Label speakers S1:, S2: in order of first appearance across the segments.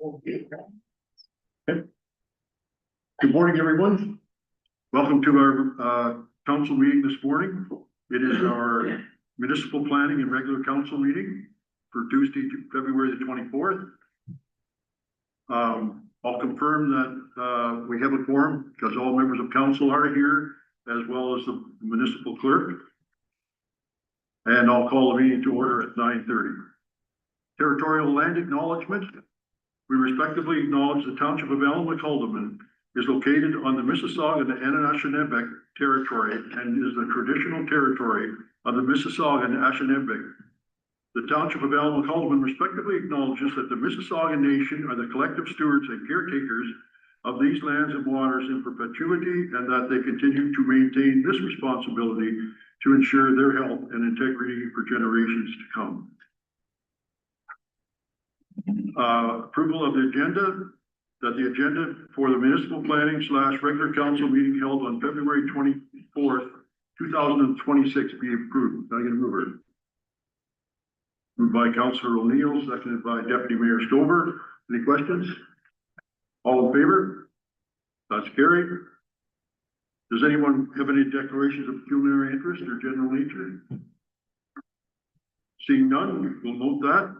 S1: Okay. Good morning, everyone. Welcome to our council meeting this morning. It is our municipal planning and regular council meeting for Tuesday, February the 24th. I'll confirm that we have a quorum because all members of council are here, as well as the municipal clerk. And I'll call the meeting to order at 9:30. Territorial land acknowledgement. We respectively acknowledge the Township of Allen-McCalderman is located on the Mississauga and Anishinaabe territory and is the traditional territory of the Mississauga and Anishinaabe. The Township of Allen-McCalderman respectively acknowledges that the Mississauga Nation are the collective stewards and caretakers of these lands and waters in perpetuity, and that they continue to maintain this responsibility to ensure their health and integrity for generations to come. Approval of the agenda, that the agenda for the municipal planning / regular council meeting held on February 24th, 2026 be approved. Can I get a mover? Moved by Councillor O'Neill, seconded by Deputy Mayor Stover. Any questions? All in favor? That's carried. Does anyone have any declarations of pecuniary interest or general nature? Seeing none, we'll note that.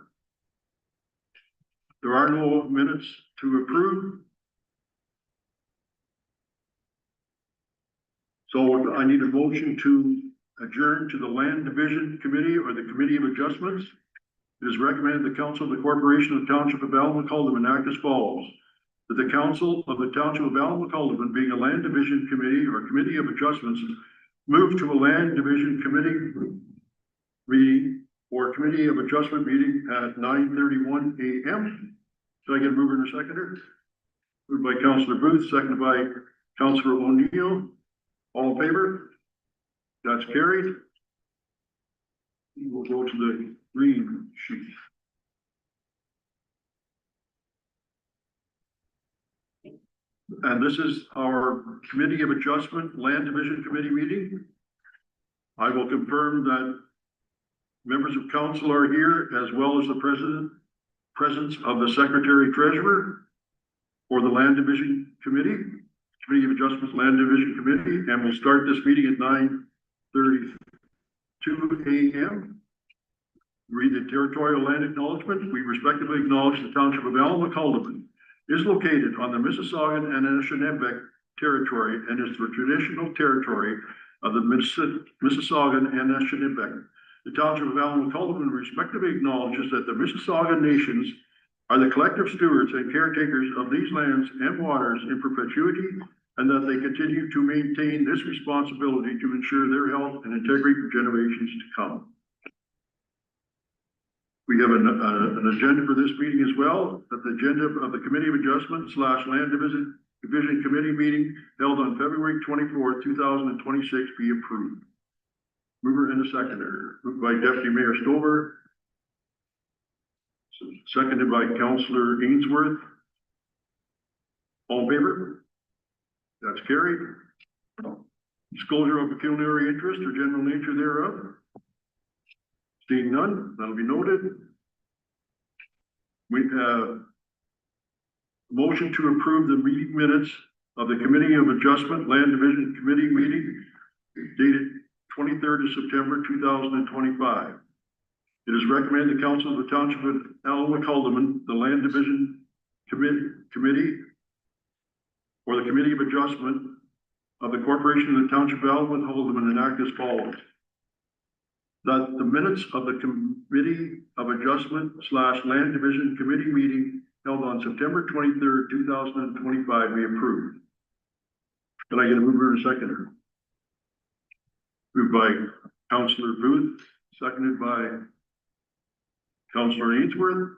S1: There are no minutes to approve. So I need a motion to adjourn to the Land Division Committee or the Committee of Adjustments. It is recommended the Council of the Corporation of the Township of Allen-McCalderman act as follows. That the Council of the Township of Allen-McCalderman, being a Land Division Committee or Committee of Adjustments, move to a Land Division Committee meeting or Committee of Adjustment meeting at 9:31 a.m. Should I get a mover and a seconder? Moved by Councillor Booth, seconded by Councillor O'Neill. All in favor? That's carried. We'll go to the green sheet. And this is our Committee of Adjustment Land Division Committee meeting. I will confirm that members of council are here, as well as the presence of the Secretary Treasurer for the Land Division Committee, Committee of Adjustments Land Division Committee, and we'll start this meeting at 9:32 a.m. Read the territorial land acknowledgement. We respectively acknowledge the Township of Allen-McCalderman is located on the Mississauga and Anishinaabe territory and is the traditional territory of the Mississauga and Anishinaabe. The Township of Allen-McCalderman respectively acknowledges that the Mississauga nations are the collective stewards and caretakers of these lands and waters in perpetuity, and that they continue to maintain this responsibility to ensure their health and integrity for generations to come. We have an agenda for this meeting as well, that the agenda of the Committee of Adjustment / Land Division Committee meeting held on February 24th, 2026 be approved. Mover and a seconder. Moved by Deputy Mayor Stover. Seconded by Councillor Ainsworth. All in favor? That's carried. Disclosure of pecuniary interest or general nature thereof. Seeing none, that'll be noted. We have motion to approve the meeting minutes of the Committee of Adjustment Land Division Committee meeting dated 23rd of September 2025. It is recommended the Council of the Township of Allen-McCalderman, the Land Division Committee or the Committee of Adjustment of the Corporation of the Township of Allen-McCalderman enact as follows. That the minutes of the Committee of Adjustment / Land Division Committee meeting held on September 23rd, 2025 be approved. Can I get a mover and a seconder? Moved by Councillor Booth, seconded by Councillor Ainsworth.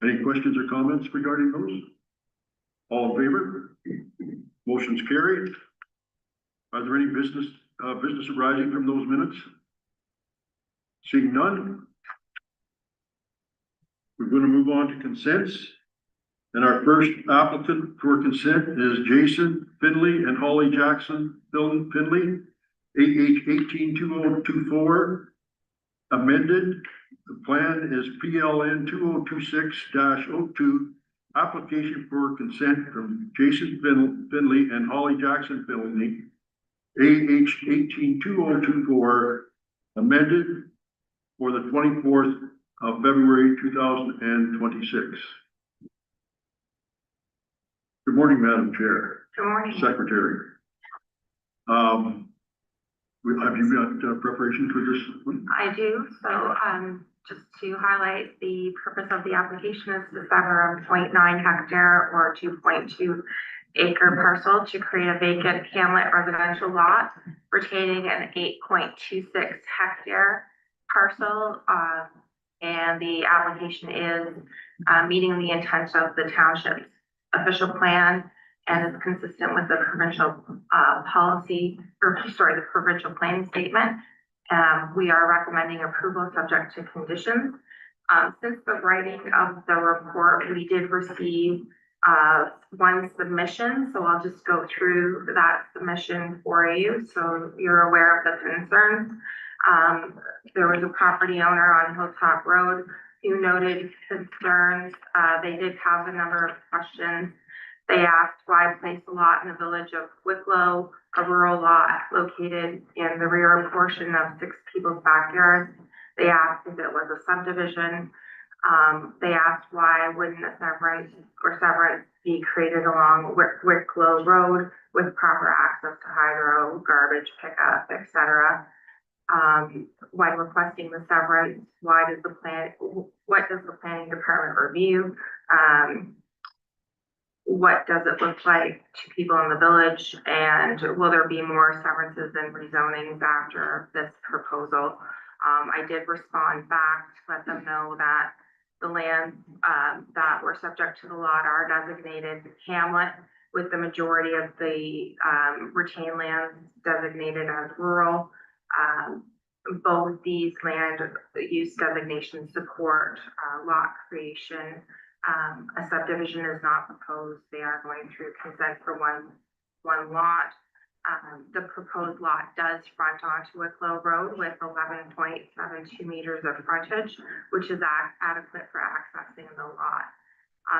S1: Any questions or comments regarding those? All in favor? Motion's carried. Are there any business arising from those minutes? Seeing none, we're going to move on to consents. And our first applicant for consent is Jason Finley and Holly Jackson Finley, AH 182024, amended. The plan is PLN 2026-02, application for consent from Jason Finley and Holly Jackson Finley, AH 182024, amended for the 24th of February 2026. Good morning, Madam Chair.
S2: Good morning.
S1: Secretary. Have you got preparation for this one?
S2: I do. So just to highlight, the purpose of the application is to sever a 0.9 hectare or 2.2 acre parcel to create a vacant hamlet residential lot, retaining an 8.26 hectare parcel. And the application is meeting the intent of the township's official plan and is consistent with the provincial the provincial planning statement. We are recommending approval subject to conditions. Since the writing of the report, we did receive one submission, so I'll just go through that submission for you so you're aware of the concerns. There was a property owner on Hilltop Road who noted concerns. They did have a number of questions. They asked why place a lot in the village of Wicklow, a rural lot located in the rear portion of 6 people's backyards. They asked if it was a subdivision. They asked why wouldn't a severance be created along Wicklow Road with proper access to hydro, garbage pickup, etc. When requesting the severance, what does the planning department review? What does it look like to people in the village, and will there be more severances and rezonings after this proposal? I did respond back to let them know that the lands that were subject to the lot are designated hamlet, with the majority of the retained lands designated as rural. Both these land use designations support lot creation. A subdivision is not proposed. They are going through consent for one lot. The proposed lot does front onto Wicklow Road with 11.72 meters of frontage, which is adequate for accessing the lot.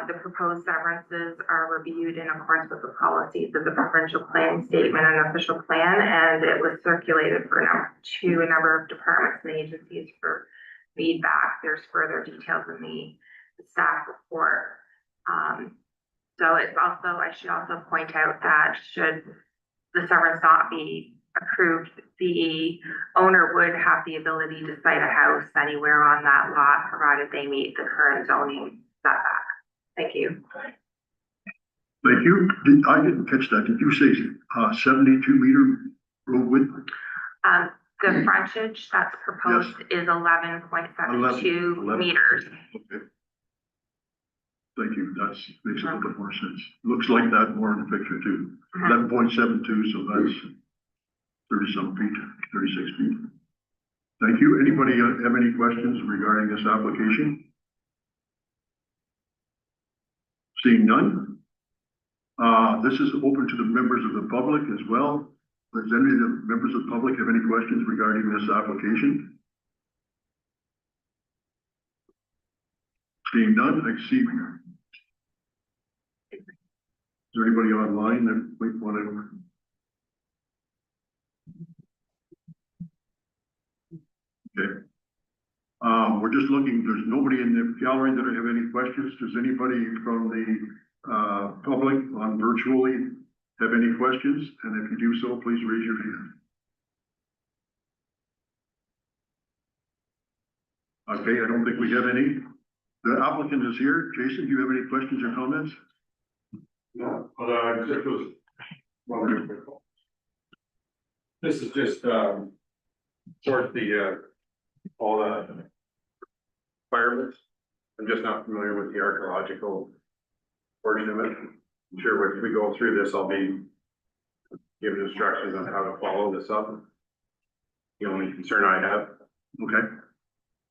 S2: The proposed severances are reviewed in accordance with the policies of the provincial planning statement and official plan, and it was circulated to a number of departments and agencies for feedback. There's further details in the staff report. So it's also, I should also point out that should the severance not be approved, the owner would have the ability to site a house anywhere on that lot, provided they meet the current zoning setback. Thank you.
S1: Thank you. I didn't catch that. Did you say 72 meter road width?
S2: The frontage that's proposed is 11.72 meters.
S1: Okay. Thank you. That makes a little bit more sense. Looks like that more in the picture too. 11.72, so that's 30-some feet, 36 feet. Thank you. Anybody have any questions regarding this application? Seeing none. This is open to the members of the public as well. Does any of the members of the public have any questions regarding this application? Seeing none, I see. Is there anybody online that might want to? Okay. We're just looking, there's nobody in the gallery that have any questions. Does anybody from the public on virtually have any questions? And if you do so, please raise your hand. Okay, I don't think we have any. The applicant is here. Jason, do you have any questions or comments?
S3: No, but just was wondering. This is just towards the all the requirements. I'm just not familiar with the archaeological portion of it. I'm sure if we go through this, I'll be given instructions on how to follow this up. The only concern I have.
S1: Okay.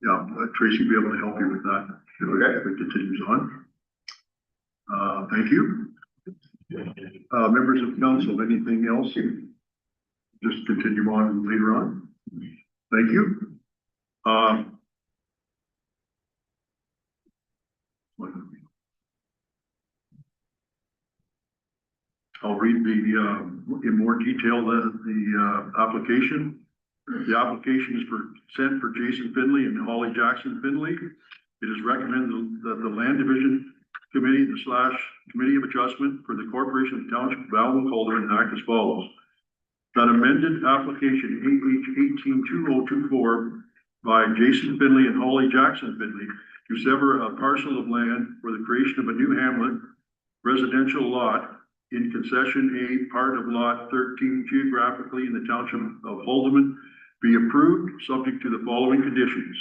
S1: Yeah, Tracy will be able to help you with that if it continues on. Thank you. Members of council, anything else? Just continue on later on. Thank you. Um, I'll read in more detail, the application. The application is sent for Jason Finley and Holly Jackson Finley. It is recommended that the Land Division Committee / Committee of Adjustment for the Corporation of Township of Alvin Calder act as follows. That amended application AH 182024 by Jason Finley and Holly Jackson Finley to sever a parcel of land for the creation of a new hamlet residential lot in concession A, part of lot 13 geographically in the township of Haldeman be approved, subject to the following conditions.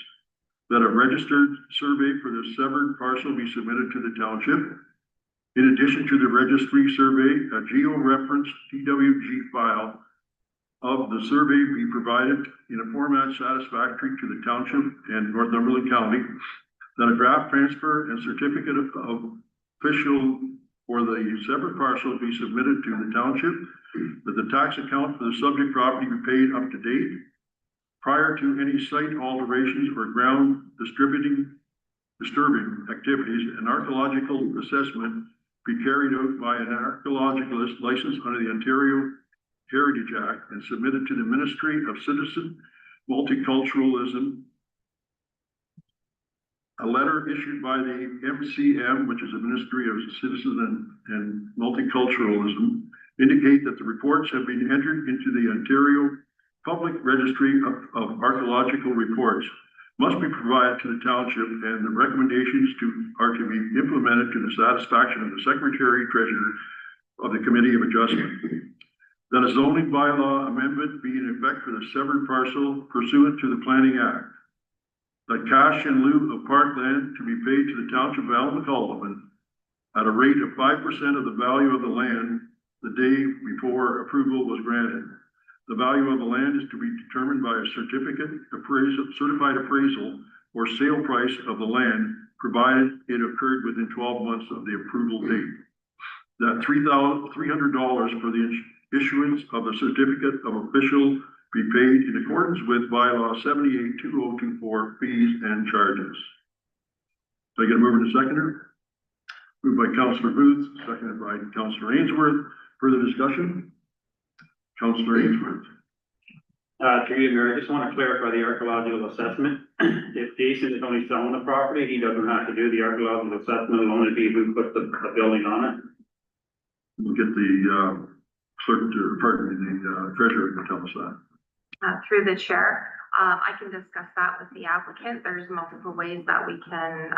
S1: That a registered survey for the severed parcel be submitted to the township. In addition to the registry survey, a geo-referenced TWG file of the survey be provided in a format satisfactory to the township and Northumberland County. That a draft transfer and certificate of official for the separate parcel be submitted to the township. That the tax account for the subject property be paid up to date. Prior to any site alterations or ground disturbing activities, an archaeological assessment be carried out by an archaeologist licensed under the Ontario Heritage Act and submitted to the Ministry of Citizen Multiculturalism. A letter issued by the MCM, which is the Ministry of Citizen and Multiculturalism, indicate that the reports have been entered into the Ontario Public Registry of Archaeological Reports, must be provided to the township, and the recommendations are to be implemented to the satisfaction of the Secretary Treasurer of the Committee of Adjustment. That a zoning bylaw amendment be in effect for the severed parcel pursuant to the Planning Act. That cash in lieu of parkland to be paid to the township of Alvin Calderman at a rate of 5% of the value of the land the day before approval was granted. The value of the land is to be determined by a certified appraisal or sale price of the land, provided it occurred within 12 months of the approval date. That $300 for the issuance of a certificate of official be paid in accordance with bylaw 782024 fees and charges. So I get a mover and a seconder? Moved by Councillor Booth, seconded by Councillor Ainsworth. Further discussion? Councillor Ainsworth.
S4: Through you, Mayor, I just want to clarify the archaeological assessment. If Jason is only selling the property, he doesn't have to do the archaeological assessment alone if he even puts the building on it.
S1: We'll get the the treasurer to tell us that.
S2: Through the chair, I can discuss that with the applicant. There's multiple ways that we can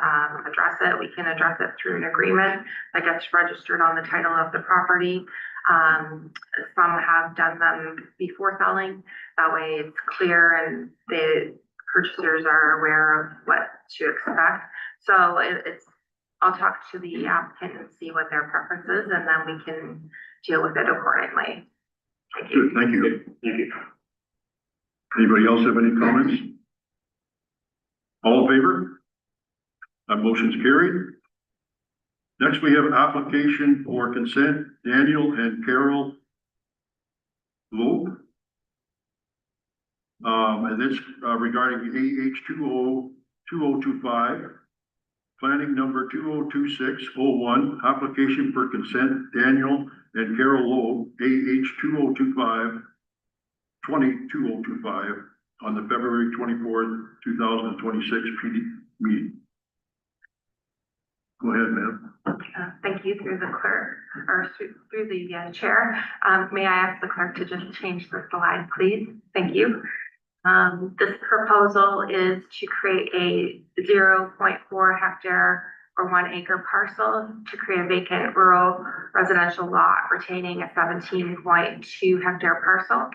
S2: address it. We can address it through an agreement that gets registered on the title of the property. Some have done them before selling. That way it's clear and the purchasers are aware of what to expect. So I'll talk to the applicant and see what their preference is, and then we can deal with it accordingly. Thank you.
S1: Good, thank you.
S4: Thank you.
S1: Anybody else have any comments? All in favor? That motion's carried. Next, we have an application for consent, Daniel and Carol Loeb. And this regarding AH 2025, planning number 202601, application for consent, Daniel and Carol Loeb, AH 2025 on the February 24th, 2026 PD meeting. Go ahead, ma'am.
S2: Thank you, through the clerk, or through the chair. May I ask the clerk to just change the slide, please? Thank you. This proposal is to create a 0.4 hectare or 1 acre parcel to create a vacant rural residential lot retaining a 17.2 hectare parcel.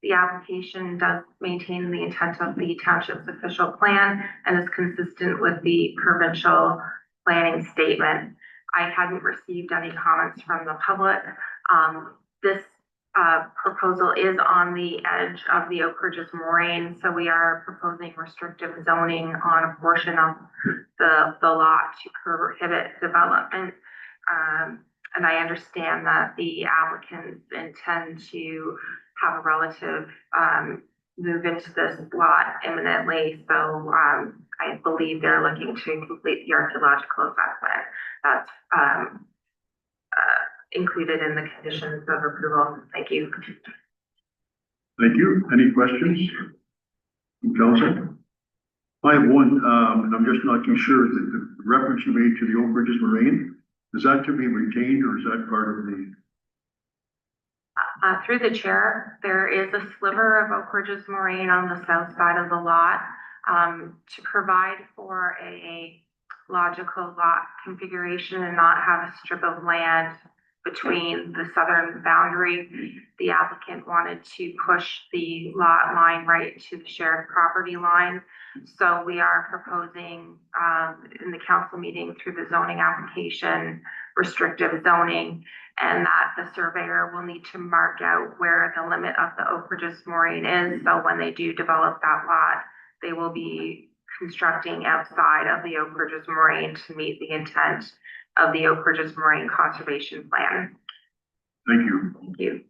S2: The application does maintain the intent of the township's official plan and is consistent with the provincial planning statement. I hadn't received any comments from the public. This proposal is on the edge of the Oak Ridges moraine, so we are proposing restrictive zoning on a portion of the lot to prohibit development. And I understand that the applicants intend to have a relative move into this lot imminently, so, I believe they're looking to complete the archaeological assessment. That's, included in the conditions of approval. Thank you.
S1: Thank you. Any questions from council? I have one, and I'm just not too sure that the reference you made to the Oak Ridges Moraine, is that to be retained or is that part of the?
S2: Through the chair, there is a sliver of Oak Ridges Moraine on the south side of the lot. To provide for a logical lot configuration and not have a strip of land between the southern boundary, the applicant wanted to push the lot line right to the shared property line. So we are proposing in the council meeting through the zoning application, restrictive zoning, and that the surveyor will need to mark out where the limit of the Oak Ridges Moraine is. So when they do develop that lot, they will be constructing outside of the Oak Ridges Moraine to meet the intent of the Oak Ridges Moraine Conservation Plan.
S1: Thank you.
S2: Thank you.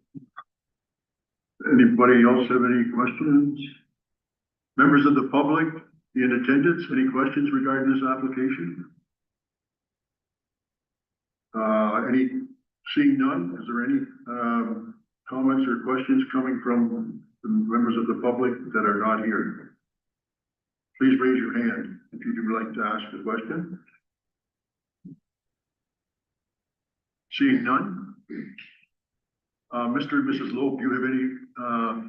S1: Anybody else have any questions? Members of the public in attendance, any questions regarding this application? Seeing none, is there any comments or questions coming from the members of the public that are not here? Please raise your hand if you would like to ask a question. Seeing none. Mr. and Mrs. Loeb, do you have any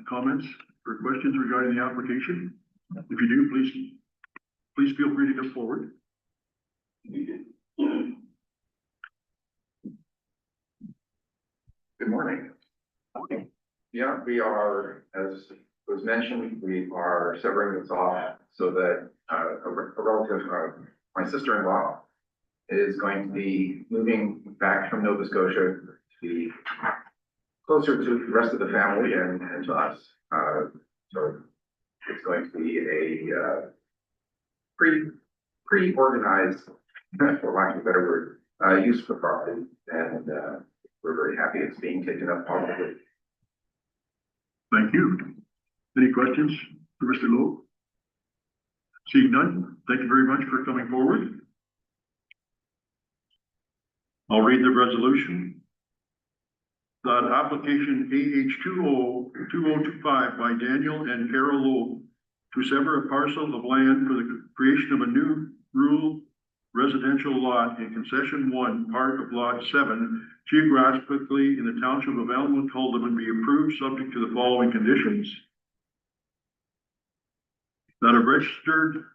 S1: comments or questions regarding the application? If you do, please feel free to come forward.
S5: Good morning. Yeah, we are, as was mentioned, we are severing this off so that a relative of my sister-in-law is going to be moving back from Nova Scotia to be closer to the rest of the family and to us. So it's going to be a pre-organized, for lack of a better word, use for property, and we're very happy it's being taken up positively.
S1: Thank you. Any questions for Mr. Loeb? Seeing none, thank you very much for coming forward. I'll read the resolution. That application AH202025 by Daniel and Carol Loeb to sever a parcel of land for the creation of a new rural residential lot in concession 1, part of lot 7, geographically in the township of Elmwood, Haldimand, be approved subject to the following conditions. That a registered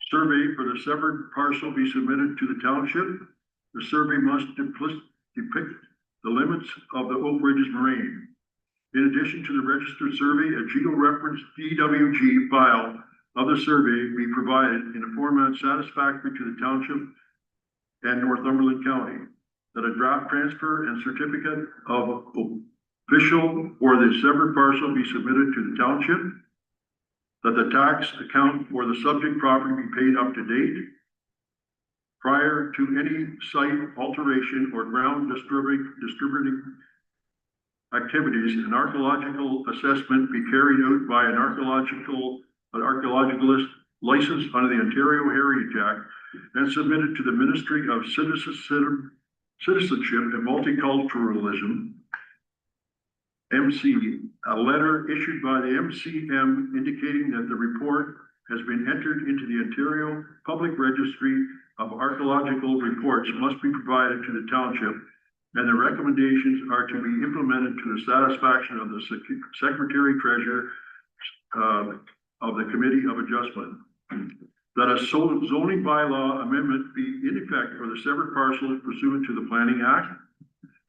S1: survey for the severed parcel be submitted to the township. The survey must depict the limits of the Oak Ridges Moraine. In addition to the registered survey, a geo-reference DWG file of the survey be provided in a format satisfactory to the township and Northumberland County. That a draft transfer and certificate of official for the severed parcel be submitted to the township. That the tax account for the subject property be paid up to date. Prior to any site alteration or ground disturbing activities, an archaeological assessment be carried out by an archaeologist licensed under the Ontario Heritage Act and submitted to the Ministry of Citizenship and Multiculturalism, MC, a letter issued by the MCM indicating that the report has been entered into the Ontario Public Registry of Archaeological Reports must be provided to the township, and the recommendations are to be implemented to the satisfaction of the Secretary Treasurer of the Committee of Adjustment. That a zoning bylaw amendment be in effect for the severed parcel pursuant to the Planning Act.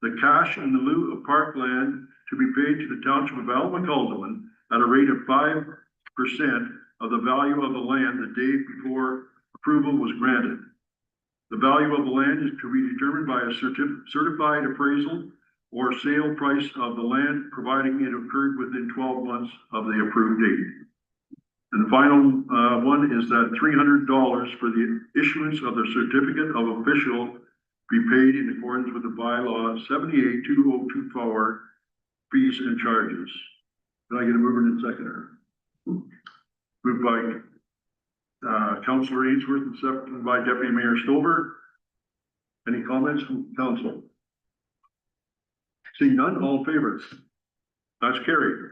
S1: The cash in the lieu of parkland to be paid to the township of Alma-Haldimand at a rate of 5% of the value of the land the day before approval was granted. The value of the land is to be determined by a certified appraisal or sale price of the land, providing it occurred within 12 months of the approved date. And the final one is that $300 for the issuance of the certificate of official be paid in accordance with the bylaw 78-2024 fees and charges. Can I get a mover and seconder? Moved by, Councillor Ainsworth and seconded by Deputy Mayor Stover. Any comments from council? Seeing none, all in favor? That's carried.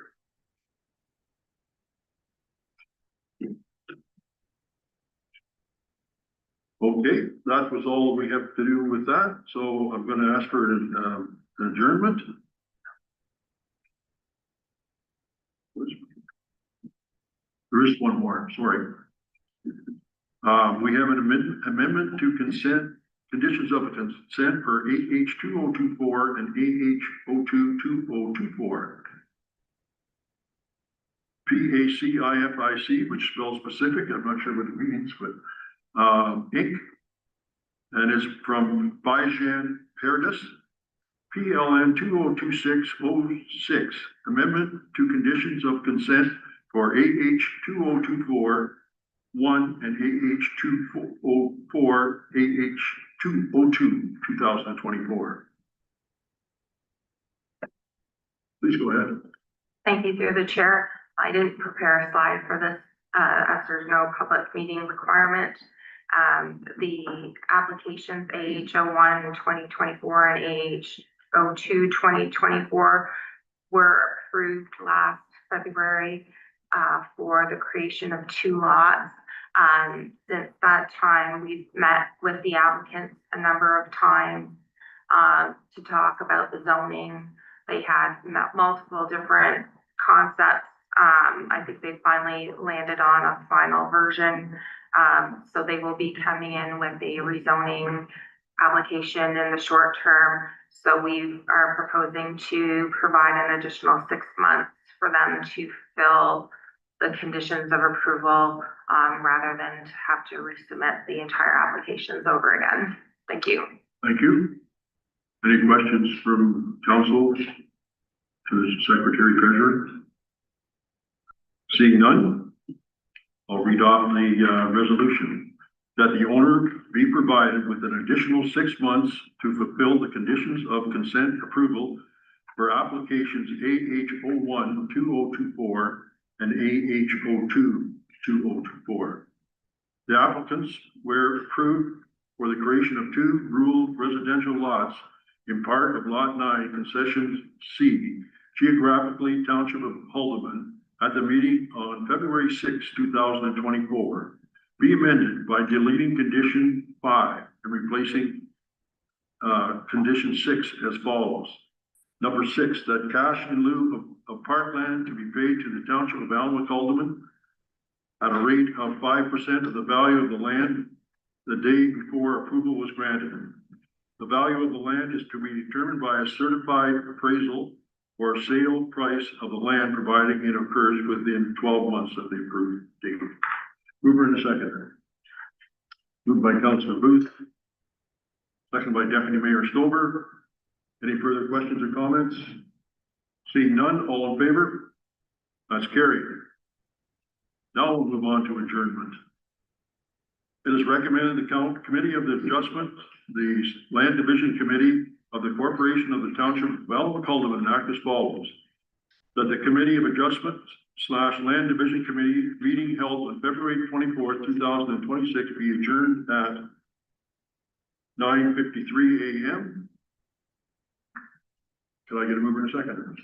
S1: Okay, that was all we have to do with that, so I'm gonna ask for an adjournment. There is one more, sorry. We have an amendment to consent, conditions of consent for AH 2024 and AH 022024. PACIFIC, which spells Pacific, I'm not sure what it means, but Inc. And is from Bijan Paradis, PLN 202606, amendment to conditions of consent for AH 2024 1 and AH 204, AH 202, 2024. Please go ahead.
S2: Thank you through the chair. I didn't prepare a slide for this, as there's no public meeting requirement. The applications AH 01 2024 and AH 02 2024 were approved last February for the creation of 2 lots. Since that time, we've met with the applicants a number of times to talk about the zoning. They had multiple different concepts. I think they finally landed on a final version. So they will be coming in with a rezoning application in the short term. So we are proposing to provide an additional 6 months for them to fill the conditions of approval, rather than to have to resubmit the entire applications over again. Thank you.
S1: Thank you. Any questions from council to the Secretary Treasurer? Seeing none, I'll read off the resolution. That the owner be provided with an additional 6 months to fulfill the conditions of consent approval for applications AH 01 2024 and AH 02 2024. The applicants were approved for the creation of 2 rural residential lots in part of Lot 9 Concession C, geographically Township of Haldeman, at the meeting on February 6, 2024, be amended by deleting condition 5 and replacing condition 6 as follows. Number 6, that cash in lieu of parkland to be paid to the Township of Alma-Haldeman at a rate of 5% of the value of the land the day before approval was granted. The value of the land is to be determined by a certified appraisal or sale price of the land, providing it occurs within 12 months of the approved date. Mover and a seconder. Moved by Councillor Booth, second by Deputy Mayor Stover. Any further questions or comments? Seeing none, all in favor? That's carried. Now we'll move on to adjournment. It is recommended the Committee of the Adjustment, the Land Division Committee of the Corporation of the Township of Alma-Haldeman act as follows. That the Committee of Adjustment / Land Division Committee meeting held on February 24th, 2026 be adjourned at 9:53 a.m. Can I get a mover and a second?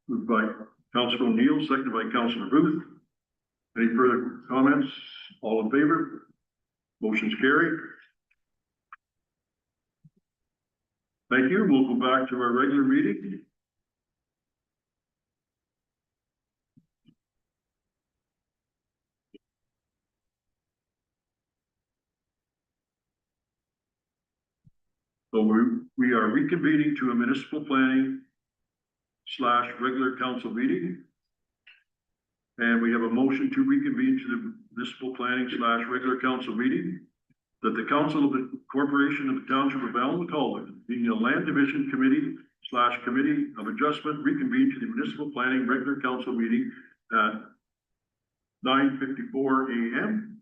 S1: Moved by Councillor O'Neill, seconded by Councillor Booth. Any further comments? All in favor? Motion's carried. Thank you. We'll go back to our regular meeting. So we are reconvening to a municipal planning / regular council meeting. And we have a motion to reconvene to the municipal planning / regular council meeting. That the council of the corporation of the township of Alma-Haldeman, being a land division committee / committee of adjustment, reconvene to the municipal planning regular council meeting at 9:54 a.m.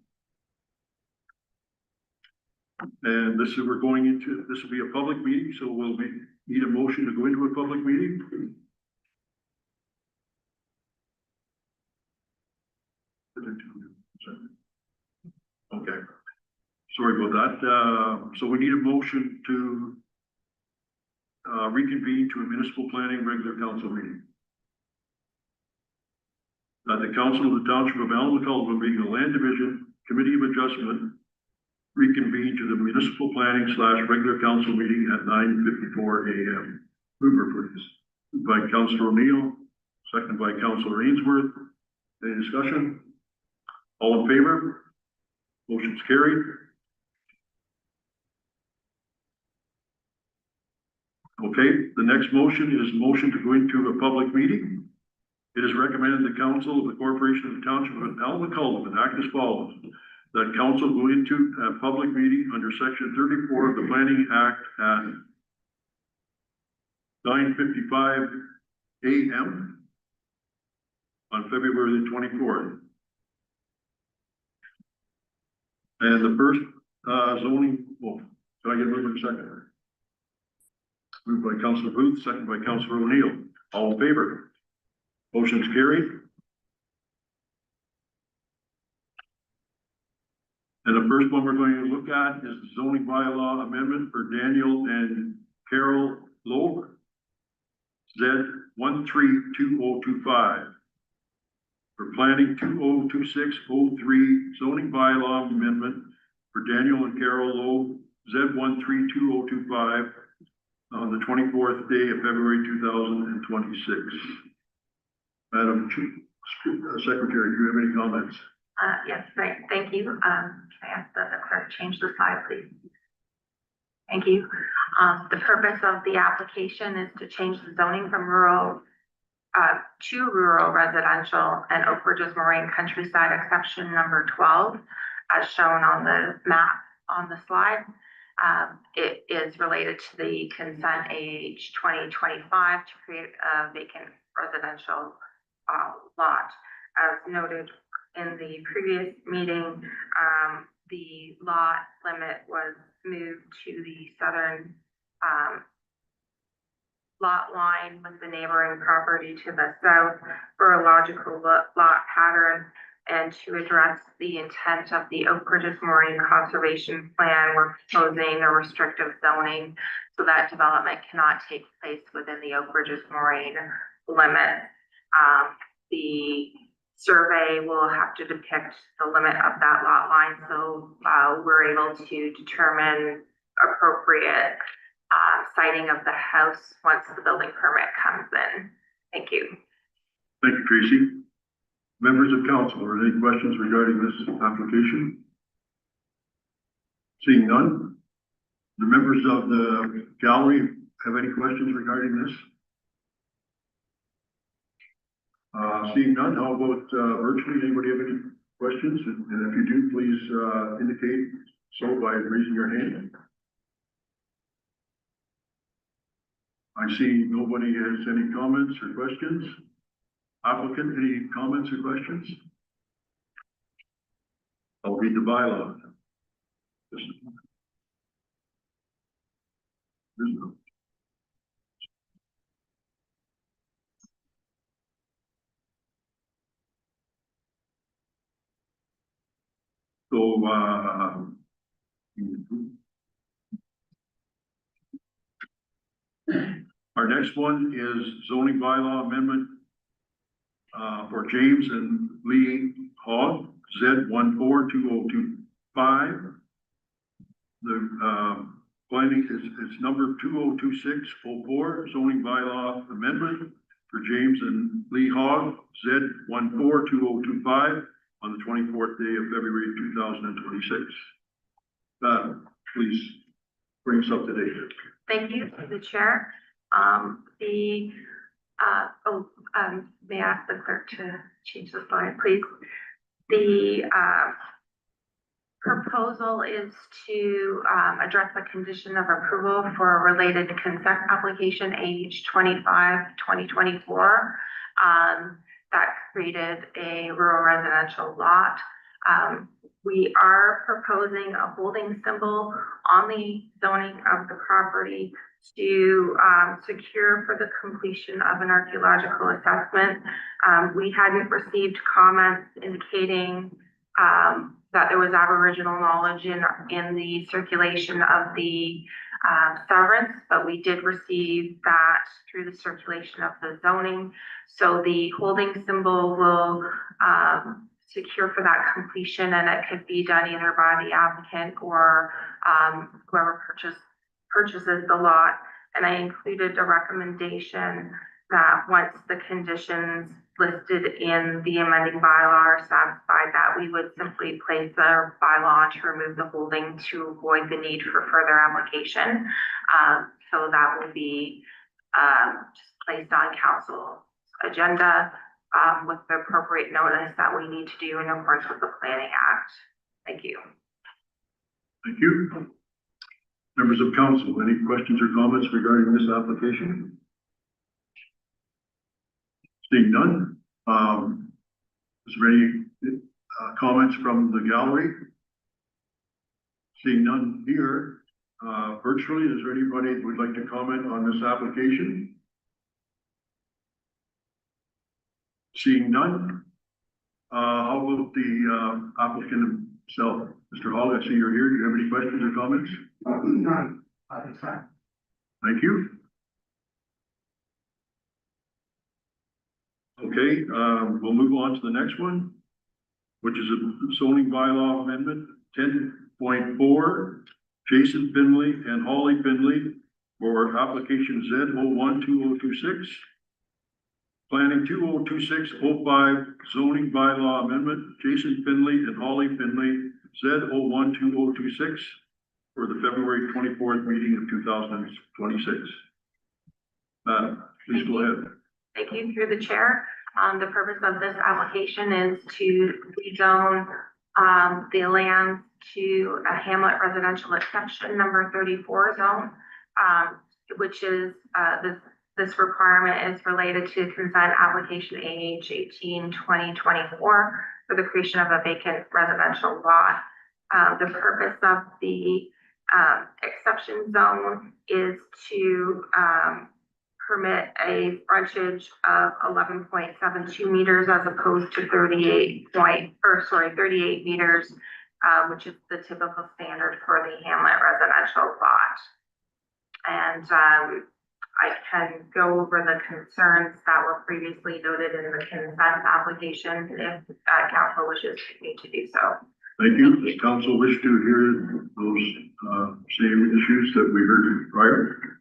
S1: And this will be a public meeting, so we'll need a motion to go into a public meeting. Okay. Sorry about that. So we need a motion to reconvene to a municipal planning regular council meeting. That the council of the township of Allen being the land division committee of adjustment reconvene to the municipal planning / regular council meeting at 9:54 a.m. Mover, please. Moved by Councilor O'Neill, second by Councilor Ainsworth. Any discussion? All in favor? Motion's carried. Okay, the next motion is motion to go into a public meeting. It is recommended the council of the corporation of the township of Allen act as follows. That council go into a public meeting under section 34 of the Planning Act at 9:55 a.m. on February the 24th. And the first zoning, well, can I get a movement second? Moved by Councilor Booth, second by Councilor O'Neill. All in favor? Motion's carried. And the first one we're going to look at is the zoning bylaw amendment for Daniel and Carol Loeb, Z 132025. For planning 202603 zoning bylaw amendment for Daniel and Carol Loeb, Z 132025 on the 24th day of February 2026. Madam Secretary, do you have any comments?
S2: Yes, thank you. Can I ask that the clerk change the slide, please? Thank you. The purpose of the application is to change the zoning from rural to rural residential and Oak Ridges Moraine Countryside exception number 12, as shown on the map on the slide. It is related to the consent age 2025 to create a vacant residential lot. As noted in the previous meeting, the lot limit was moved to the southern lot line with the neighboring property to the south for a logical lot pattern and to address the intent of the Oak Ridges Moraine Conservation Plan. We're proposing a restrictive zoning so that development cannot take place within the Oak Ridges Moraine limit. The survey will have to depict the limit of that lot line, so we're able to determine appropriate siting of the house once the building permit comes in. Thank you.
S1: Thank you, Tracy. Members of council, are there any questions regarding this application? Seeing none, the members of the gallery have any questions regarding this? Seeing none, how about virtually? Anybody have any questions? And if you do, please indicate so by raising your hand. I see nobody has any comments or questions. Applicant, any comments or questions? I'll read the bylaw. So, our next one is zoning bylaw amendment for James and Lee Hogg, Z 142025. The planning is number 202604, zoning bylaw amendment for James and Lee Hogg, Z 142025 on the 24th day of February 2026. Please bring us up to date.
S2: Thank you to the chair. May I ask the clerk to change the slide, please? The proposal is to address the condition of approval for a related consent application age 25/2024 that created a rural residential lot. We are proposing a holding symbol on the zoning of the property to secure for the completion of an archaeological assessment. We hadn't received comments indicating that there was Aboriginal knowledge in the circulation of the severance, but we did receive that through the circulation of the zoning. So the holding symbol will secure for that completion, and it could be done either by the applicant or whoever purchases the lot. And I included a recommendation that once the conditions listed in the amending bylaw are satisfied, that we would simply place a bylaw to remove the holding to avoid the need for further application. So that will be just placed on council's agenda with the appropriate notice that we need to do in accordance with the Planning Act. Thank you.
S1: Thank you. Members of council, any questions or comments regarding this application? Seeing none, is there any comments from the gallery? Seeing none here, virtually, is there anybody who would like to comment on this application? Seeing none, how about the applicant himself? Mr. Hall, I see you're here. Do you have any questions or comments?
S6: None, at this time.
S1: Thank you. Okay, we'll move on to the next one, which is a zoning bylaw amendment 10.4, Jason Finley and Holly Finley for application Z012026. Planning 2026-05 zoning bylaw amendment, Jason Finley and Holly Finley, Z012026 for the February 24th meeting of 2026. Please go ahead.
S2: Thank you, through the chair. The purpose of this application is to rezone the land to a hamlet residential exception number 34 zone, which is this requirement is related to consent application AH 18-2024 for the creation of a vacant residential lot. The purpose of the exception zone is to permit a frontage of 11.72 meters as opposed to 38 meters, which is the typical standard for the hamlet residential lot. And I can go over the concerns that were previously noted in the consent application if council wishes me to do so.
S1: Thank you. Does council wish to hear those same issues that we heard prior?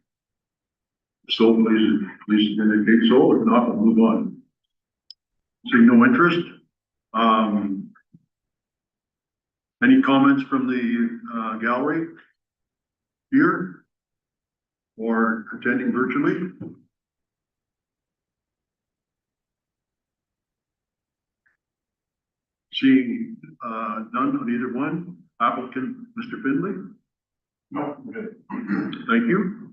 S1: So please indicate so. If not, we'll move on. Seeing no interest. Any comments from the gallery here or attending virtually? Seeing none on either one. Applicant, Mr. Finley?
S6: No, good.
S1: Thank you.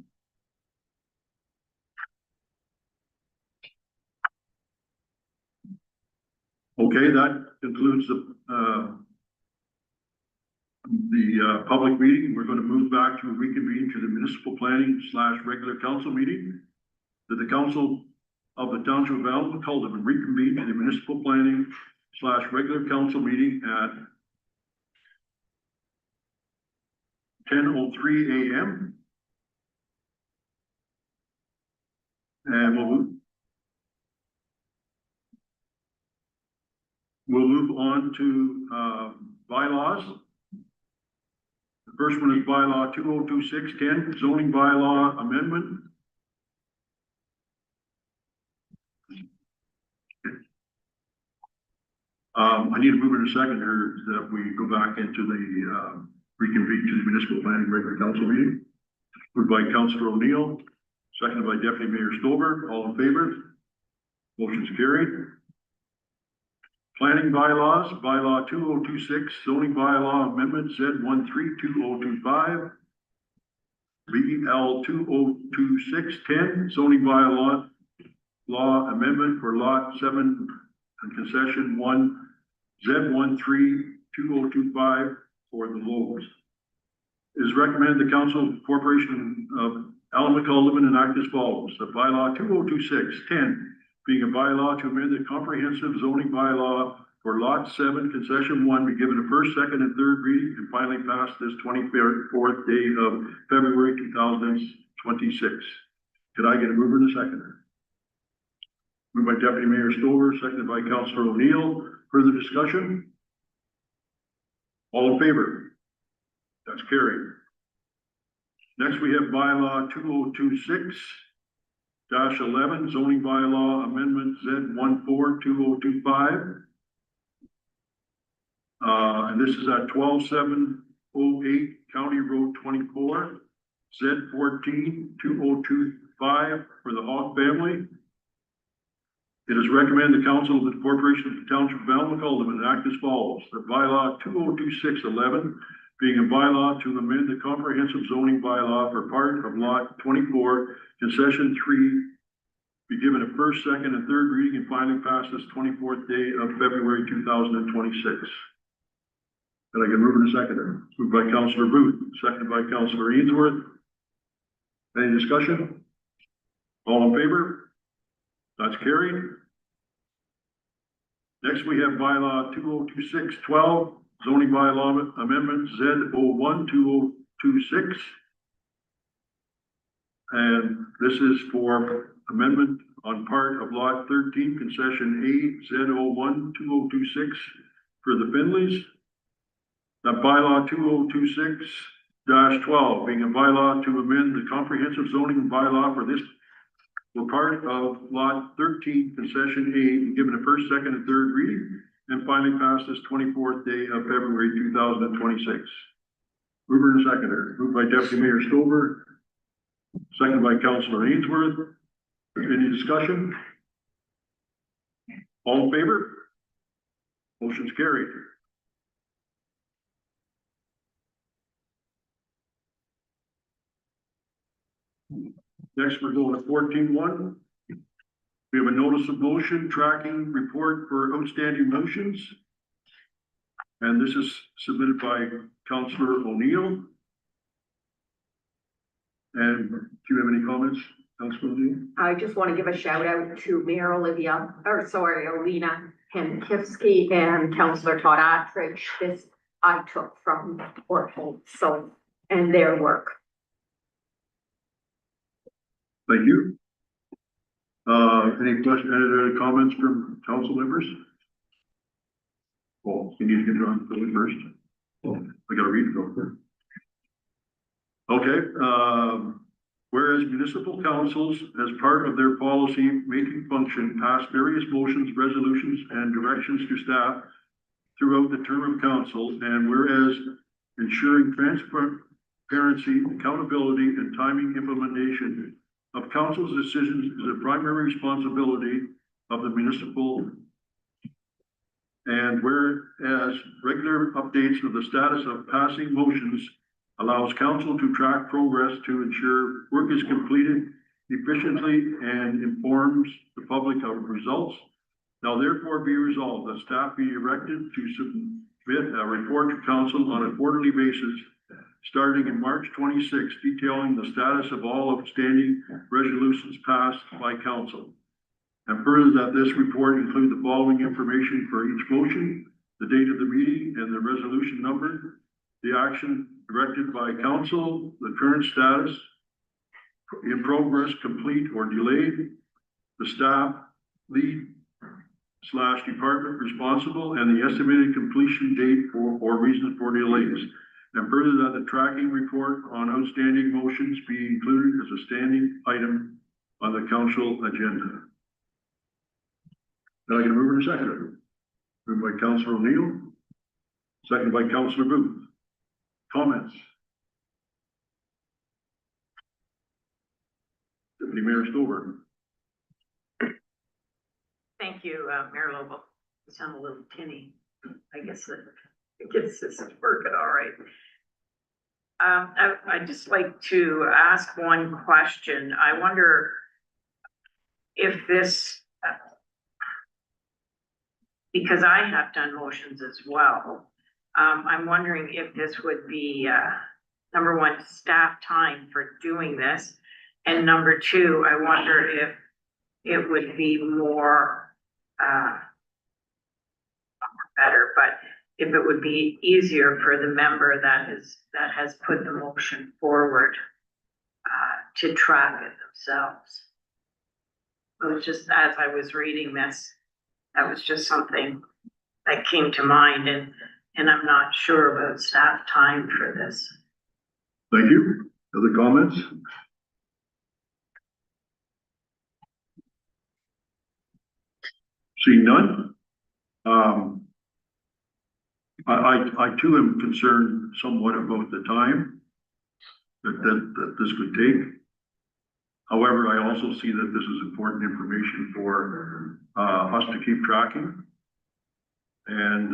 S1: Okay, that concludes the public meeting. We're going to move back to reconvene to the municipal planning / regular council meeting. That the council of the township of Allen called them and reconvene to the municipal planning / regular council meeting at 10:03 a.m. And we'll move on to bylaws. The first one is bylaw 2026-10, zoning bylaw amendment. I need to move in a second here that we go back into the reconvene to the municipal planning regular council meeting. Moved by Councillor O'Neill, seconded by Deputy Mayor Stover. All in favor? Motion's carried. Planning bylaws, bylaw 2026, zoning bylaw amendment Z132025. BL 2026-10, zoning bylaw amendment for lot 7 and concession 1 Z132025 for the Lobes. It is recommended the Council Corporation of Allen McCall Live and act as follows. The bylaw 2026-10 being a bylaw to amend the comprehensive zoning bylaw for Lot 7, Concession 1 be given a first, second, and third reading and finally passed this 24th day of February 2026. Could I get a mover and a seconder? Moved by Deputy Mayor Stover, seconded by Councillor O'Neill. Further discussion? All in favor? That's carried. Next, we have bylaw 2026-11, zoning bylaw amendment Z142025. And this is at 12708 County Road 24, Z142025 for the Hawk family. It is recommended the Council of the Corporation of the Township of Almac enact as follows. The bylaw 2026-11 being a bylaw to amend the comprehensive zoning bylaw for part of lot 24, concession 3, be given a first, second, and third reading and finally pass this 24th day of February 2026. Can I get a mover and a seconder? Moved by Councillor Booth, seconded by Councillor Ainsworth. Any discussion? All in favor? That's carried. Next, we have bylaw 2026-12, zoning bylaw amendment Z012026. And this is for amendment on part of lot 13, concession A, Z012026 for the Finleys. That bylaw 2026-12 being a bylaw to amend the comprehensive zoning bylaw for this for part of lot 13, concession A, and given a first, second, and third reading, and finally passed this 24th day of February 2026. Mover and seconder, moved by Deputy Mayor Stover, seconded by Councillor Ainsworth. Any discussion? All in favor? Motion's carried. Next, we're going to 14.1. We have a notice of motion tracking report for outstanding motions. And this is submitted by Councillor O'Neill. And do you have any comments, Councillor O'Neill?
S7: I just want to give a shout out to Mayor Olena Hankivsky and Councillor Todd Attridge. This I took from Portland, so, and their work.
S1: Thank you. Any questions, any comments from council members? Oh, you need to get on the first. Oh, I gotta read it real quick. Okay, whereas municipal councils, as part of their policy making function, pass various motions, resolutions, and directions to staff throughout the term of council, and whereas ensuring transparency, accountability, and timing implementation of council's decisions is a primary responsibility of the municipal. And whereas regular updates of the status of passing motions allows council to track progress to ensure work is completed efficiently and informs the public of results. Now therefore be resolved that staff be directed to submit a report to council on a quarterly basis starting in March 26, detailing the status of all outstanding resolutions passed by council. And further that this report include the following information for each motion: the date of the meeting and the resolution number, the action directed by council, the current status, in progress, complete or delayed, the staff lead/department responsible, and the estimated completion date or reasons for delays. And further that the tracking report on outstanding motions be included as a standing item on the council agenda. Now I can move in a second. Moved by Councillor O'Neill, seconded by Councillor Booth. Comments? Deputy Mayor Stover.
S8: Thank you, Mayor Lobel. You sound a little tinny. I guess this is working all right. I'd just like to ask one question. I wonder if this, because I have done motions as well, I'm wondering if this would be, number one, staff time for doing this. And number two, I wonder if it would be more better, but if it would be easier for the member that has put the motion forward, to track it themselves. It was just, as I was reading this, that was just something that came to mind, and I'm not sure about staff time for this.
S1: Thank you. Other comments? Seeing none? I too am concerned somewhat about the time that this could take. However, I also see that this is important information for us to keep tracking. And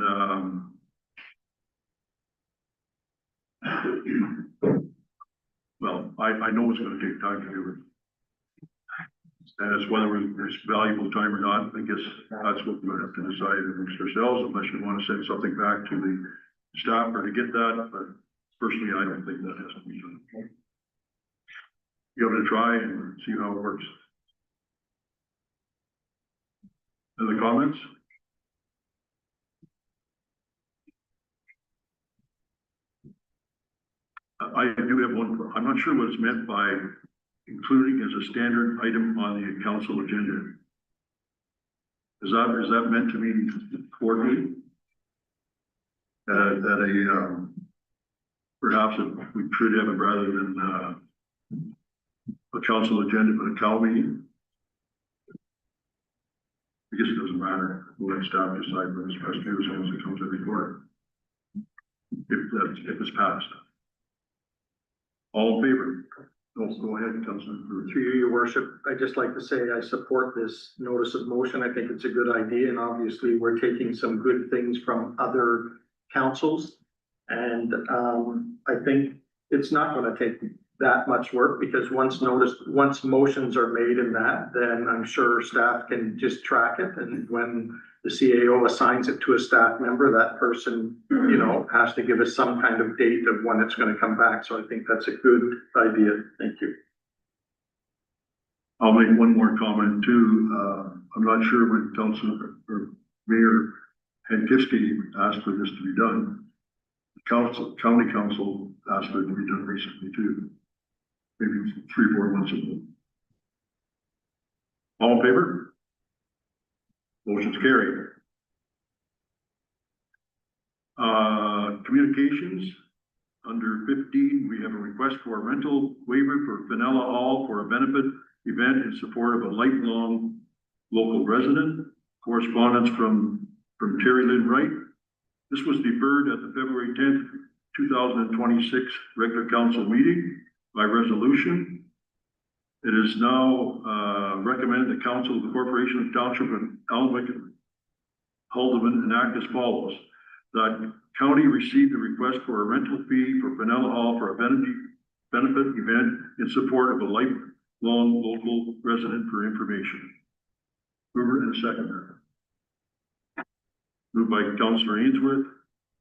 S1: well, I know it's gonna take time to do it. And it's whether it's valuable time or not, I guess that's what we're gonna have to decide amongst ourselves, unless you wanna send something back to the staff or to get that, but personally, I don't think that has to be done. Give it a try and see how it works. Other comments? I do have one. I'm not sure what it's meant by including as a standard item on the council agenda. Is that meant to mean quarterly? Perhaps we should have it rather than a council agenda, but a Cal meeting. I guess it doesn't matter. We'll let staff decide when it's best to do as long as it comes every quarter. If it's passed. All in favor? No, go ahead, Councilor.
S6: Through you, your worship, I'd just like to say I support this notice of motion. I think it's a good idea, and obviously we're taking some good things from other councils. And I think it's not gonna take that much work, because once motions are made in that, then I'm sure staff can just track it. And when the CAO assigns it to a staff member, that person, you know, has to give us some kind of date of when it's gonna come back. So I think that's a good idea. Thank you.
S1: I'll make one more comment too. I'm not sure when Council or Mayor Hankiski asked for this to be done. The county council asked for it to be done recently too. Maybe 3-4 months ago. All in favor? Motion's carried. Communications, under 15, we have a request for a rental waiver for Vanilla Hall for a benefit event in support of a lifelong local resident. Correspondence from Terry Lynn Wright. This was deferred at the February 10th, 2026 regular council meeting by resolution. It is now recommended the council of the Corporation of Township of Alnwick Haldeman enact as follows. The county received a request for a rental fee for Vanilla Hall for a benefit event in support of a lifelong local resident for information. Mover and seconder. Moved by Councillor Ainsworth,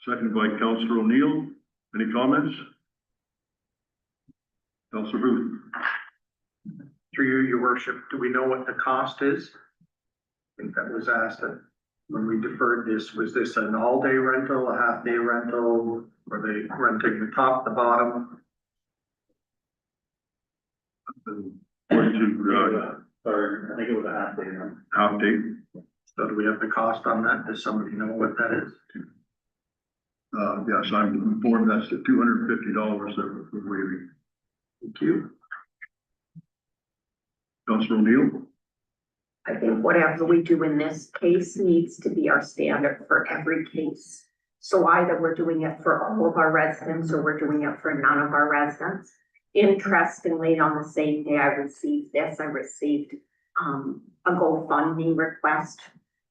S1: seconded by Councillor O'Neill. Any comments? Councillor Booth.
S6: Through you, your worship, do we know what the cost is? I think that was asked when we deferred this. Was this an all-day rental, a half-day rental? Were they renting the top, the bottom?
S4: Sorry, I think it was a half day.
S1: Half day.
S6: So do we have the cost on that? Does somebody know what that is?
S1: Yes, I'm informed that's the $250 that we're waiving.
S6: Thank you.
S1: Councillor O'Neill.
S7: I think whatever we do in this case needs to be our standard for every case. So either we're doing it for all of our residents or we're doing it for none of our residents. Interestingly, on the same day I received this, I received a GoFundMe request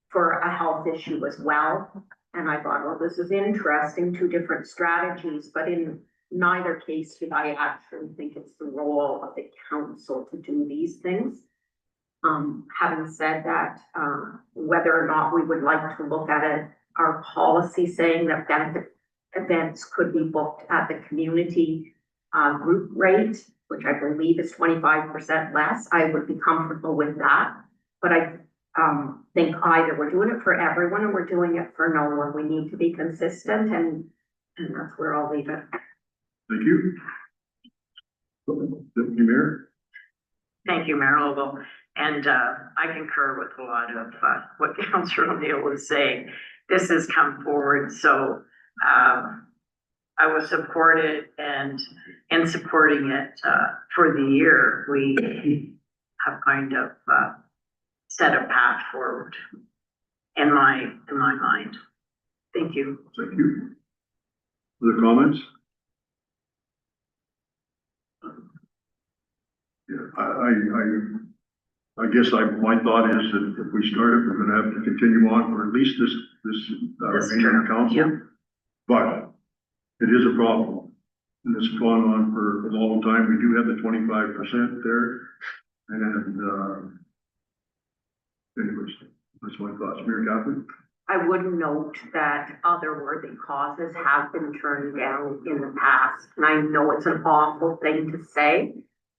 S7: for a health issue as well. And I thought, well, this is interesting, two different strategies, but in neither case did I actually think it's the role of the council to do these things. Having said that, whether or not we would like to look at it, our policy saying that benefit events could be booked at the community group rate, which I believe is 25% less, I would be comfortable with that. But think either we're doing it for everyone or we're doing it for no one. We need to be consistent and that's where I'll leave it.
S1: Thank you. Deputy Mayor?
S8: Thank you, Mayor Lovell. And I concur with a lot of what Councillor O'Neill was saying. This has come forward, so I will support it, and in supporting it for the year, we have kind of set a path forward in my mind. Thank you.
S1: Thank you. Other comments? Yeah, I guess my thought is that if we start it, we're gonna have to continue on for at least this
S8: That's
S1: remaining
S8: true,
S1: council.
S8: yeah.
S1: But it is a problem, and it's gone on for a long time. We do have the 25% there, and anyways, that's my thoughts. Mayor Kaplan?
S7: I would note that other worthy causes have been turned down in the past. And I know it's an awful thing to say,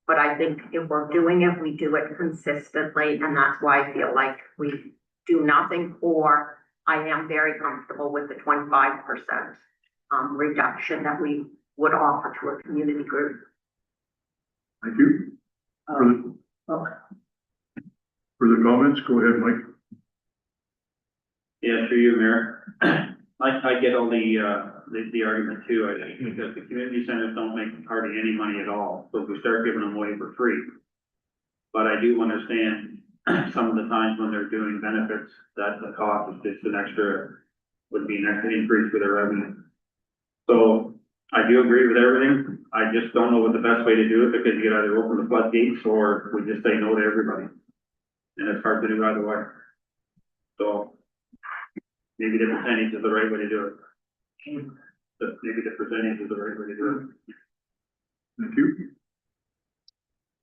S7: but I think if we're doing it, we do it consistently. And that's why I feel like we do nothing, or I am very comfortable with the 25% reduction that we would offer to a community group.
S1: Thank you. Further comments? Go ahead, Mike.
S4: Yeah, through you, Mayor. I get all the argument too. I think that the community centers don't make hardly any money at all, so if we start giving them away for free. But I do understand some of the times when they're doing benefits, that the cost is just would be an extra increase for their revenue. So I do agree with everything. I just don't know what the best way to do it, because you could either open the floodgates or we just say no to everybody. And it's hard to do either way. So maybe the percentage is the right way to do it. Maybe the percentage is the right way to do it.
S1: Thank you.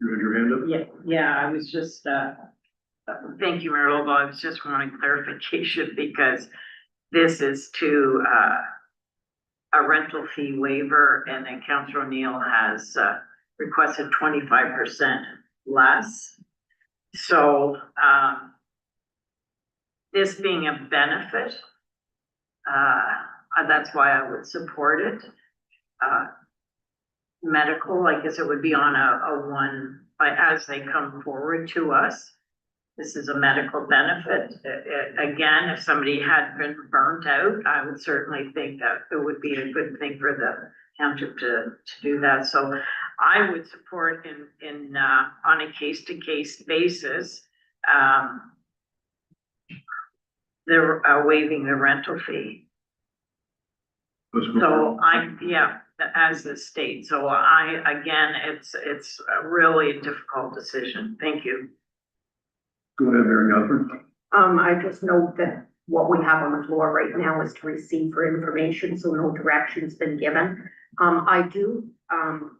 S1: You had your hand up?
S8: Yeah, I was just, thank you, Mayor Lobo. I was just wanting clarification, because this is to, a rental fee waiver, and then Councillor O'Neill has, requested 25% less. So, this being a benefit, that's why I would support it. Medical, I guess it would be on a one, as they come forward to us. This is a medical benefit. Again, if somebody had been burnt out, I would certainly think that it would be a good thing for the township to do that. So I would support in on a case-to-case basis, they're waiving the rental fee.
S1: Let's go.
S8: So as the state. So again, it's a really difficult decision. Thank you.
S1: Go ahead, Mary Catherine.
S7: I just note that what we have on the floor right now is to receive for information, so no direction's been given. I do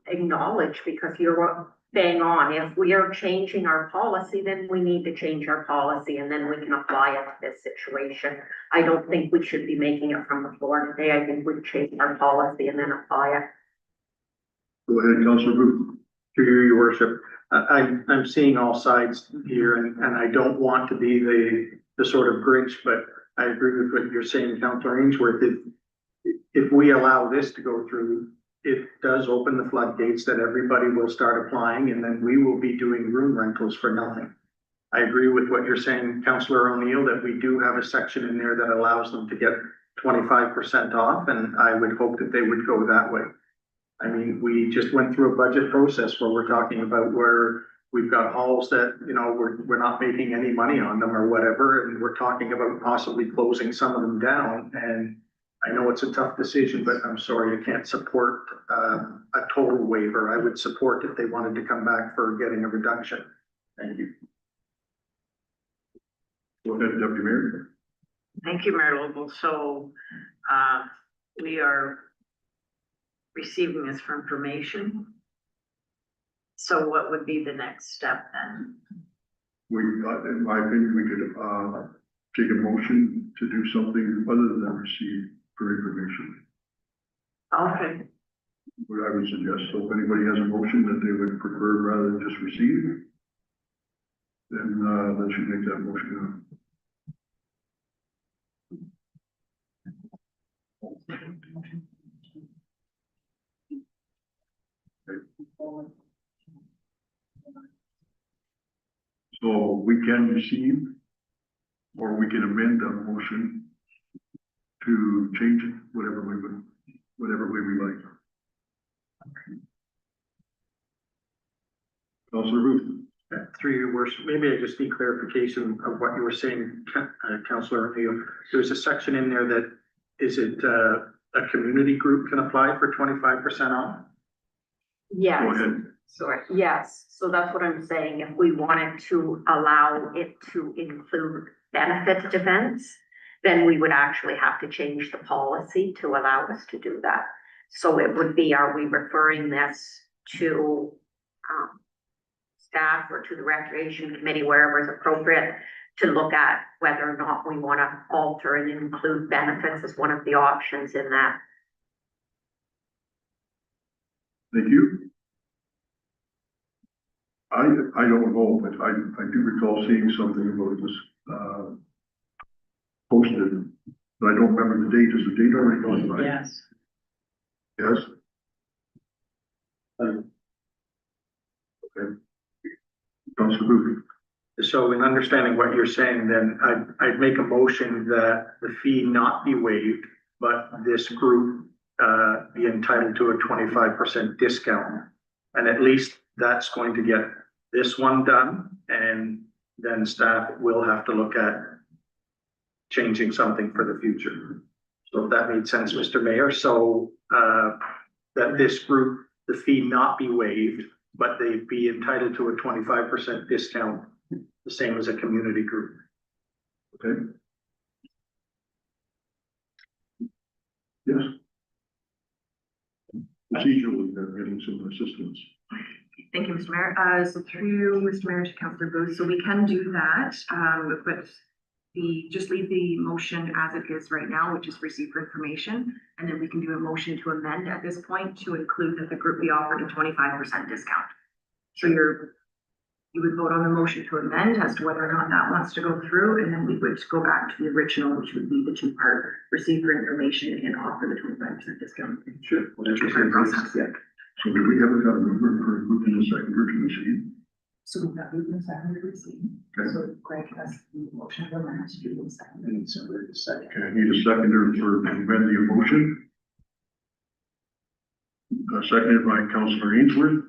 S7: acknowledge, because you're bang on, if we are changing our policy, then we need to change our policy, and then we can apply it to this situation. I don't think we should be making it from the floor today. I think we'd change our policy and then apply it.
S1: Go ahead, Councillor Booth.
S6: To you, your worship, I'm seeing all sides here, and I don't want to be the sort of Grinch, but I agree with what you're saying, Councillor Ainsworth. If we allow this to go through, it does open the floodgates that everybody will start applying, and then we will be doing room rentals for nothing. I agree with what you're saying, Councillor O'Neill, that we do have a section in there that allows them to get 25% off, and I would hope that they would go that way. I mean, we just went through a budget process where we're talking about where we've got halls that, you know, we're not making any money on them or whatever, and we're talking about possibly closing some of them down. And I know it's a tough decision, but I'm sorry, I can't support a total waiver. I would support if they wanted to come back for getting a reduction. Thank you.
S1: Go ahead, Deputy Mayor.
S8: Thank you, Mayor Lobo. So we are receiving this for information. So what would be the next step then?
S1: In my opinion, we could take a motion to do something other than receive for information.
S8: Okay.
S1: What I would suggest, so if anybody has a motion that they would prefer rather than just receive, then, that should make that motion. So we can receive, or we can amend that motion to change it, whatever way we like. Councilor Ruth.
S6: Through your worship, maybe I just need clarification of what you were saying, Councillor O'Neill. There's a section in there that, is it, a community group can apply for 25% off?
S7: Yes.
S1: Go ahead.
S7: Sorry, yes, so that's what I'm saying, if we wanted to allow it to include benefit events, then we would actually have to change the policy to allow us to do that. So it would be, are we referring this to, staff or to the recreation committee, wherever is appropriate, to look at whether or not we want to alter and include benefits as one of the options in that.
S1: Thank you. I don't know, but I do recall seeing something about this, posted, but I don't remember the date. Is the date already gone by?
S8: Yes.
S1: Yes? Okay. Councilor Booth.
S6: So in understanding what you're saying, then I'd make a motion that the fee not be waived, but this group be entitled to a 25% discount. And at least that's going to get this one done, and then staff will have to look at changing something for the future. So if that made sense, Mr. Mayor, so that this group, the fee not be waived, but they be entitled to a 25% discount, the same as a community group.
S1: Okay. Yes. Procedurally, they're getting some assistance.
S9: Thank you, Mr. Mayor. So through Mr. Mayor to Councillor Booth, so we can do that, but just leave the motion as it is right now, which is receive for information, and then we can do a motion to amend at this point to include that the group be offered a 25% discount. So you would vote on the motion to amend as to whether or not that wants to go through, and then we would go back to the original, which would be the two-part receive for information and offer the 25% discount.
S1: Sure.
S9: Two-part process.
S1: Yeah. So do we have a mover for moving the second version receive?
S9: So we've got moved and seconded receive.
S1: Okay.
S9: So Greg has the motion to amend to do the second. So we're the second.
S1: Okay, I need a seconder for amend the motion. Seconded by Councilor Ainsworth.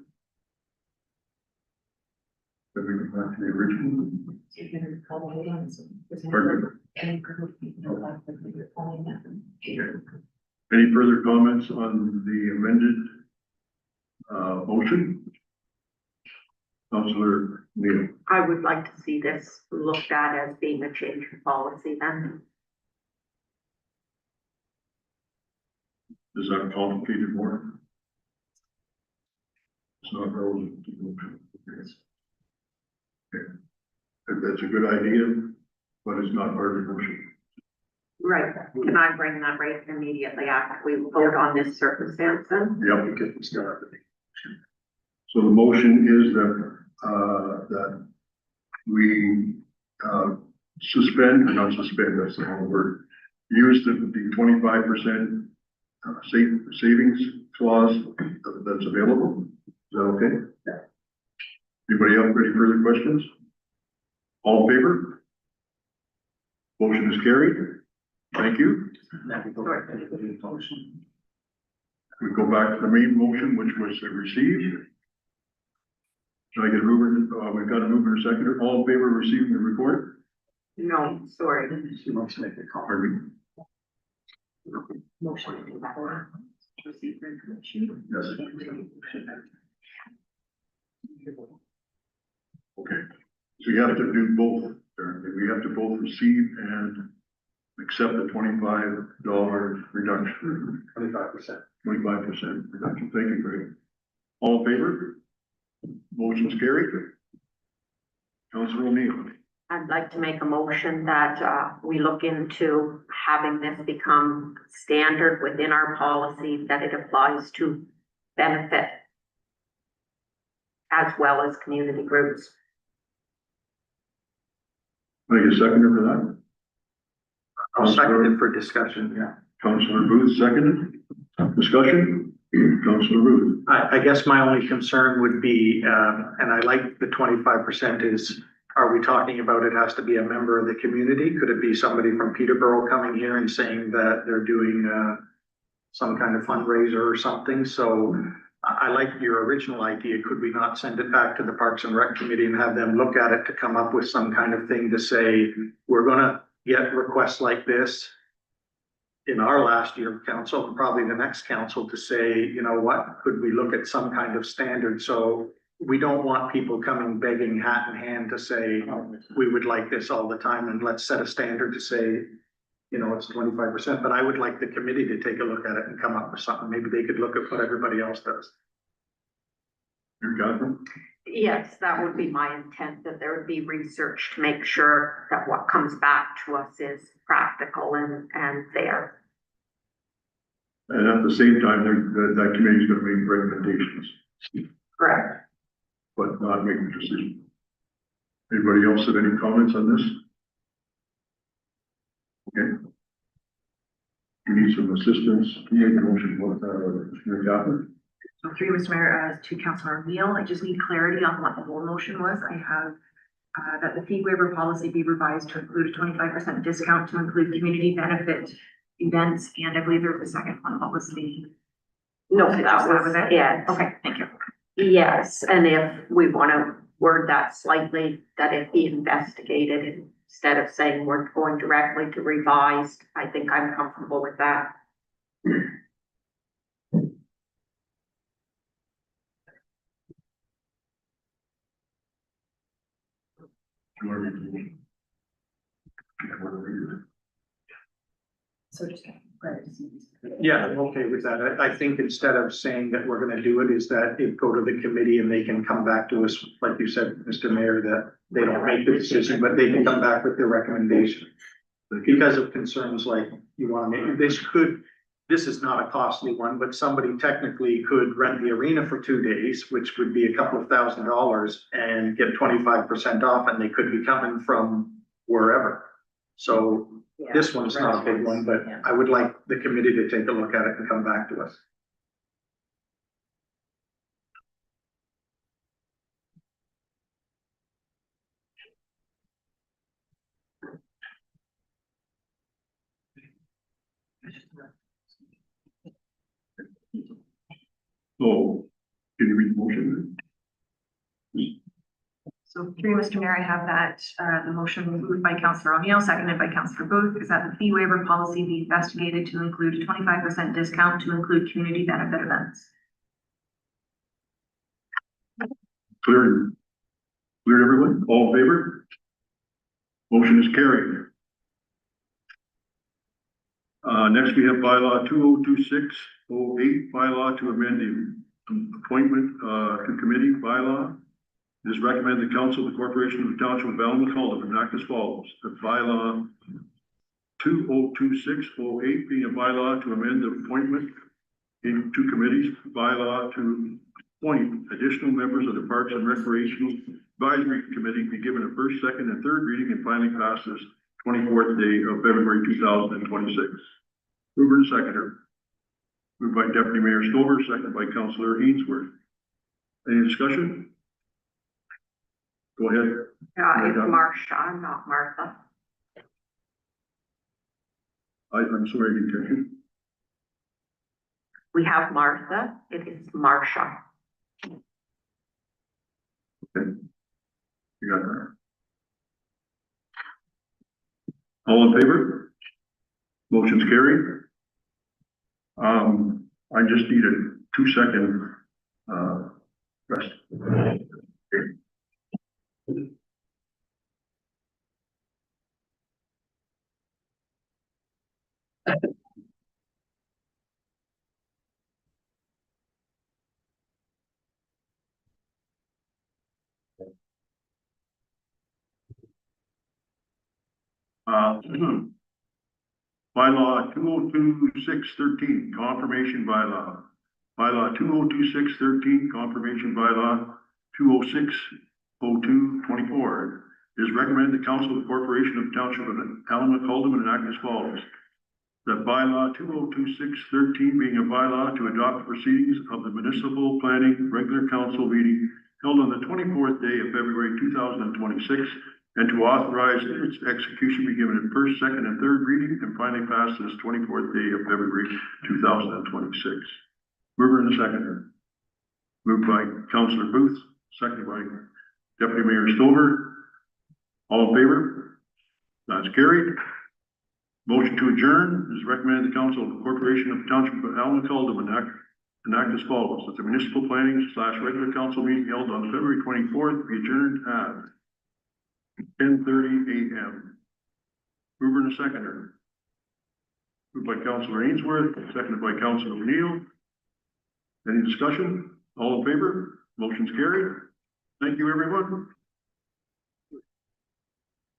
S1: Then we go back to the original.
S9: So you're gonna call the vote on this.
S1: Pardon
S9: Any further people like the following that?
S1: Okay. Any further comments on the amended motion? Councilor Neal.
S7: I would like to see this looked at as being a change in policy then.
S1: Is that complicated more? It's not relevant to the motion. Okay. That's a good idea, but it's not part of the motion.
S7: Right, can I bring that right immediately after we vote on this circumstance then?
S1: Yep, because we still have the motion. So the motion is that we suspend, or not suspend, that's the wrong word. Use the 25% savings clause that's available. Is that okay? Yeah. Anybody else, any further questions? All in favor? Motion is carried. Thank you. We go back to the main motion, which was received. Should I get a mover? We've got a mover and a seconder. All in favor of receiving the report?
S7: No, sorry.
S6: She wants to make a call.
S1: Pardon
S9: Motion to receive for information.
S1: Yes. Okay, so you have to do both. We have to both receive and accept the $25 reduction. 25%. 25% reduction. Thank you, Greg. All in favor? Motion's carried. Councilor O'Neill.
S7: I'd like to make a motion that we look into having this become standard within our policy, that it applies to benefit as well as community groups.
S1: Can I get a seconder for that?
S6: I'll second it for discussion, yeah.
S1: Councillor Booth, seconded. Discussion? Councillor Booth.
S6: I guess my only concern would be, and I like the 25% is, are we talking about it has to be a member of the community? Could it be somebody from Peterborough coming here and saying that they're doing, some kind of fundraiser or something? So I like your original idea. Could we not send it back to the Parks and Rec Committee and have them look at it to come up with some kind of thing to say, we're gonna get requests like this in our last year of council, and probably the next council, to say, you know what, could we look at some kind of standard? So we don't want people coming begging hat in hand to say, we would like this all the time, and let's set a standard to say, you know, it's 25%, but I would like the committee to take a look at it and come up with something. Maybe they could look at what everybody else does.
S1: Your Catherine?
S7: Yes, that would be my intent, that there would be research to make sure that what comes back to us is practical and fair.
S1: And at the same time, that committee's gonna make recommendations,
S7: Correct.
S1: but not make a decision. Anybody else have any comments on this? Okay. You need some assistance, you need a motion, Mr. Catherine?
S9: So through Mr. Mayor, to Councillor O'Neill, I just need clarity on what the whole motion was. I have that the fee waiver policy be revised to include a 25% discount to include community benefit events, and I believe there was a second one. What was the?
S7: No,
S9: Just
S7: that was
S9: it?
S7: it.
S9: Okay, thank you.
S7: Yes, and if we want to word that slightly, that it be investigated instead of saying we're going directly to revised, I think I'm comfortable with that.
S1: You want to read the motion? Yeah, what are you-
S9: So just.
S6: Yeah, I'm okay with that. I think instead of saying that we're gonna do it, is that it go to the committee and they can come back to us, like you said, Mr. Mayor, that they don't make the decision, but they can come back with their recommendation. Because of concerns like you want to make, this is not a costly one, but somebody technically could rent the arena for 2 days, which would be a couple of $1,000 and get 25% off, and they could be coming from wherever. So this one's not a big one, but I would like the committee to take a look at it and come back to us.
S1: So, can you read the motion?
S9: So through Mr. Mayor, I have that, the motion moved by Councillor O'Neill, seconded by Councillor Booth, is that the fee waiver policy be investigated to include a 25% discount to include community benefit events.
S1: Clear everyone? All in favor? Motion is carried. Next we have bylaw 2026-08, bylaw to amend the appointment, to committee bylaw. It is recommended the council of the corporation of the township of Allen-McCullough enact as follows. The bylaw 2026-08 being a bylaw to amend the appointment in two committees, bylaw to appoint additional members of the Parks and Recreational Advisory Committee be given a first, second, and third reading and finally passes 24th day of February 2026. Mover and seconder. Moved by Deputy Mayor Stover, seconded by Councillor Ainsworth. Any discussion? Go ahead.
S7: It's Marsha, not Martha.
S1: I'm sorry, I didn't catch you.
S7: We have Martha, it is Marsha.
S1: You got that? All in favor? Motion's carried. I just need a 2-second, rest. Bylaw 2026-13, confirmation bylaw. Bylaw 2026-13, confirmation bylaw 206-02-24. It is recommended the Council of the Corporation of Township of Allen McColdum enact as follows. That bylaw 202613 being a bylaw to adopt proceedings of the municipal planning regular council meeting held on the 24th day of February 2026, and to authorize its execution be given in first, second, and third reading and finally passed this 24th day of February 2026. Mover and seconder. Moved by Councillor Booth, seconded by Deputy Mayor Stover. All in favor? That's carried. Motion to adjourn is recommended the Council of the Corporation of the Township of Allen McColdum enact as follows. That the municipal planning / regular council meeting held on February 24th be adjourned at 10:30 a.m. Mover and a seconder. Moved by Councillor Ainsworth, seconded by Councillor O'Neill. Any discussion? All in favor? Motion's carried. Thank you, everyone.